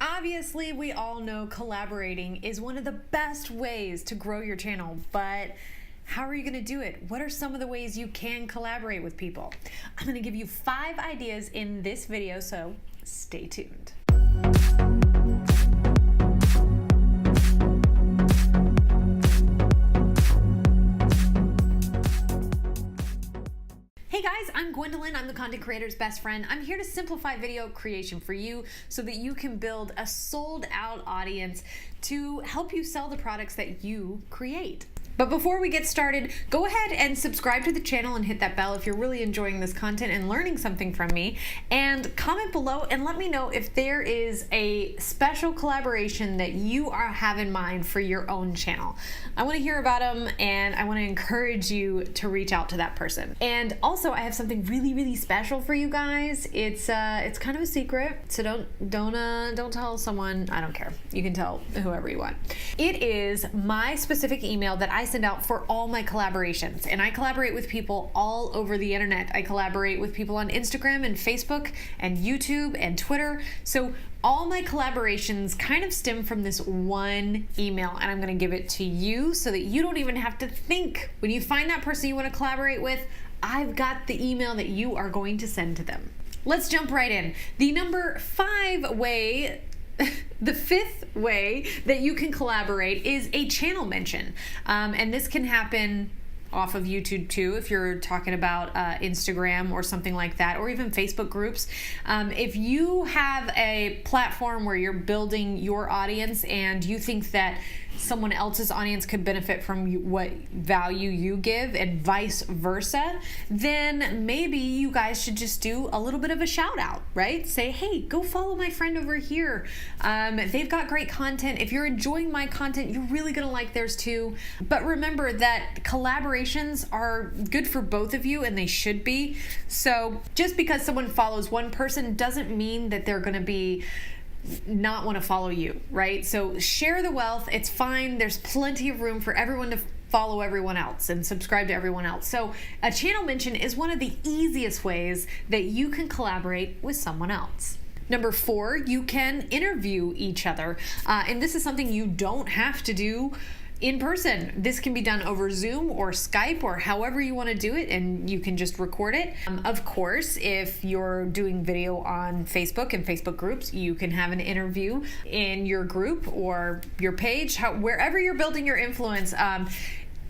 Obviously, we all know collaborating is one of the best ways to grow your channel, but how are you going to do it? What are some of the ways you can collaborate with people? I'm going to give you 5 ideas in this video, so stay tuned. Hey guys, I'm Gwendolyn. I'm the content creator's best friend. I'm here to simplify video creation for you so that you can build a sold out audience to help you sell the products that you create. But before we get started, go ahead and subscribe to the channel and hit that bell if you're really enjoying this content and learning something from me. And comment below and let me know if there is a special collaboration that you have in mind for your own channel. I want to hear about them and I want to encourage you to reach out to that person. And also, I have something really special for you guys. It's kind of a secret, so don't tell someone. I don't care. You can tell whoever you want. It is my specific email that I send out for all my collaborations, and I collaborate with people all over the internet. I collaborate with people on Instagram and Facebook and YouTube and Twitter. So all my collaborations kind of stem from this one email, and I'm going to give it to you so that you don't even have to think. When you find that person you want to collaborate with, I've got the email that you are going to send to them. Let's jump right in. The number 5 way the 5th way that you can collaborate is a channel mention. And this can happen off of YouTube too, if you're talking about Instagram or something like that, or even Facebook groups. If you have a platform where you're building your audience and you think that someone else's audience could benefit from what value you give and vice versa, then maybe you guys should just do a little bit of a shout out, right? Say, hey, go follow my friend over here. They've got great content. If you're enjoying my content, you're really gonna like theirs too. But remember that collaborations are good for both of you, and they should be. So just because someone follows one person doesn't mean that they're gonna be not want to follow you, right? So share the wealth. It's fine. There's plenty of room for everyone to follow everyone else and subscribe to everyone else. So a channel mention is one of the easiest ways that you can collaborate with someone else. Number 4, you can interview each other. And this is something you don't have to do in person. This can be done over Zoom or Skype or however you want to do it, and you can just record it. Of course, if you're doing video on Facebook and Facebook groups, you can have an interview in your group or your page, wherever you're building your influence.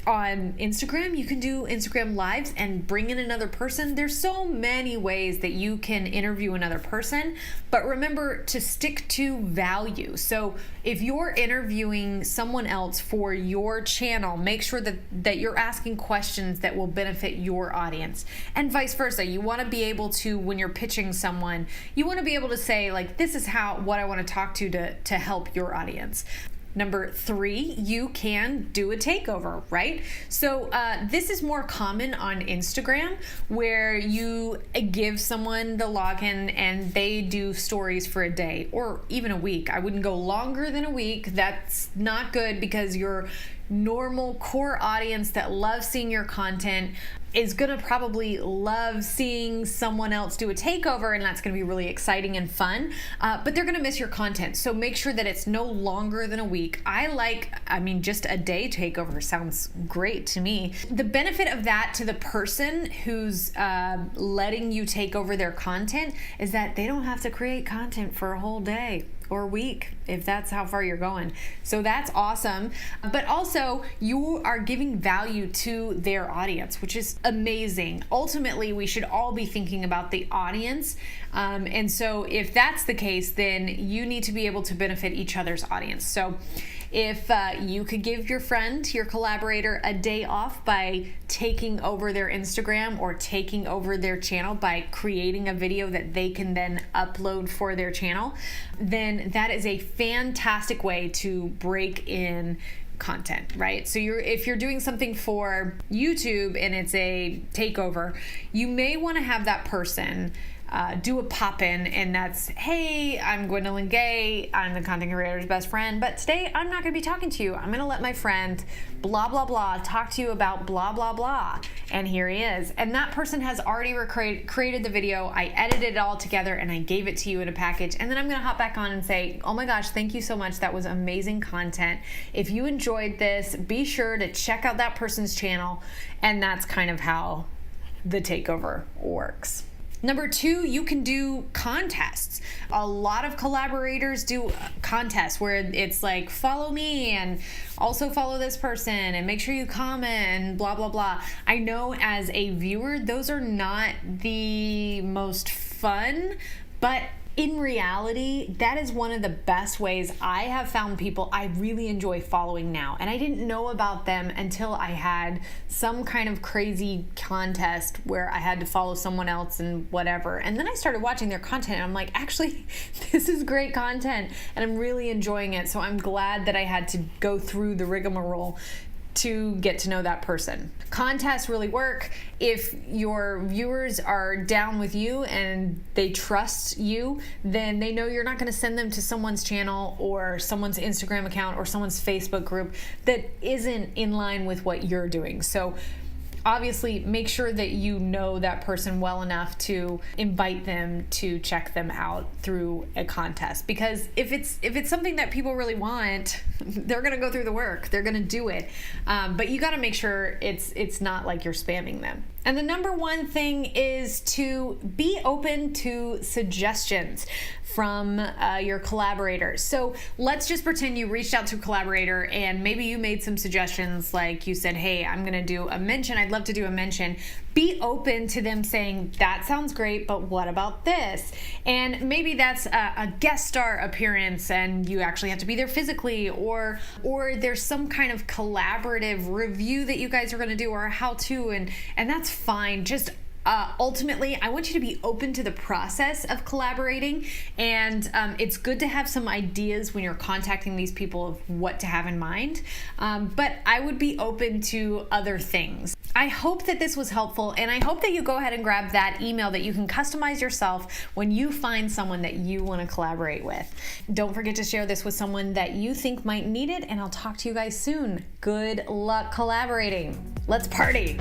On Instagram, you can do Instagram lives and bring in another person. There's so many ways that you can interview another person, but remember to stick to value. So if you're interviewing someone else for your channel, make sure that you're asking questions that will benefit your audience, and vice versa. You want to be able to, when you're pitching someone, you want to be able to say, like, this is what I want to talk to help your audience. Number 3, you can do a takeover, right? So this is more common on Instagram, where you give someone the login and they do stories for a day or even a week. I wouldn't go longer than a week. That's not good, because your normal core audience that loves seeing your content is gonna probably love seeing someone else do a takeover, and that's gonna be really exciting and fun, but they're gonna miss your content. So make sure that it's no longer than a week. Just a day takeover sounds great to me. The benefit of that to the person who's letting you take over their content is that they don't have to create content for a whole day or a week, if that's how far you're going. So that's awesome. But also, you are giving value to their audience, which is amazing. Ultimately, we should all be thinking about the audience. And so if that's the case, then you need to be able to benefit each other's audience. So if you could give your friend, your collaborator, a day off by taking over their Instagram or taking over their channel by creating a video that they can then upload for their channel, then that is a fantastic way to break in content, right? So if you're doing something for YouTube and it's a takeover, you may want to have that person do a pop-in, and that's, hey, I'm Gwendolyn Gay, I'm the content creator's best friend, but today I'm not going to be talking to you. I'm going to let my friend blah blah blah talk to you about blah blah blah, and here he is. And that person has already created the video. I edited it all together and I gave it to you in a package, and then I'm going to hop back on and say, oh my gosh, thank you so much, that was amazing content. If you enjoyed this, be sure to check out that person's channel. And that's kind of how the takeover works. Number 2, you can do contests. A lot of collaborators do contests where it's like, follow me and also follow this person and make sure you comment and blah, blah, blah. I know as a viewer, those are not the most fun, but in reality, that is one of the best ways I have found people I really enjoy following now. And I didn't know about them until I had some kind of crazy contest where I had to follow someone else and whatever. And then I started watching their content and I'm like, actually, this is great content and I'm really enjoying it. So I'm glad that I had to go through the rigmarole to get to know that person. Contests really work if your viewers are down with you and they trust you, then they know you're not going to send them to someone's channel or someone's Instagram account or someone's Facebook group that isn't in line with what you're doing. So obviously make sure that you know that person well enough to invite them to check them out through a contest, because if it's something that people really want, they're gonna go through the work, they're gonna do it, but you got to make sure it's not like you're spamming them. And the number 1 thing is to be open to suggestions from your collaborators. So let's just pretend you reached out to a collaborator and maybe you made some suggestions, like you said, hey, I'm gonna do a mention, I'd love to do a mention. Be open to them saying, that sounds great, but what about this? And maybe that's a guest star appearance and you actually have to be there physically, or there's some kind of collaborative review that you guys are gonna do, or a how-to, and that's fine. Just ultimately, I want you to be open to the process of collaborating, and it's good to have some ideas when you're contacting these people of what to have in mind, but I would be open to other things. I hope that this was helpful, and I hope that you go ahead and grab that email that you can customize yourself when you find someone that you want to collaborate with. Don't forget to share this with someone that you think might need it, and I'll talk to you guys soon. Good luck collaborating. Let's party.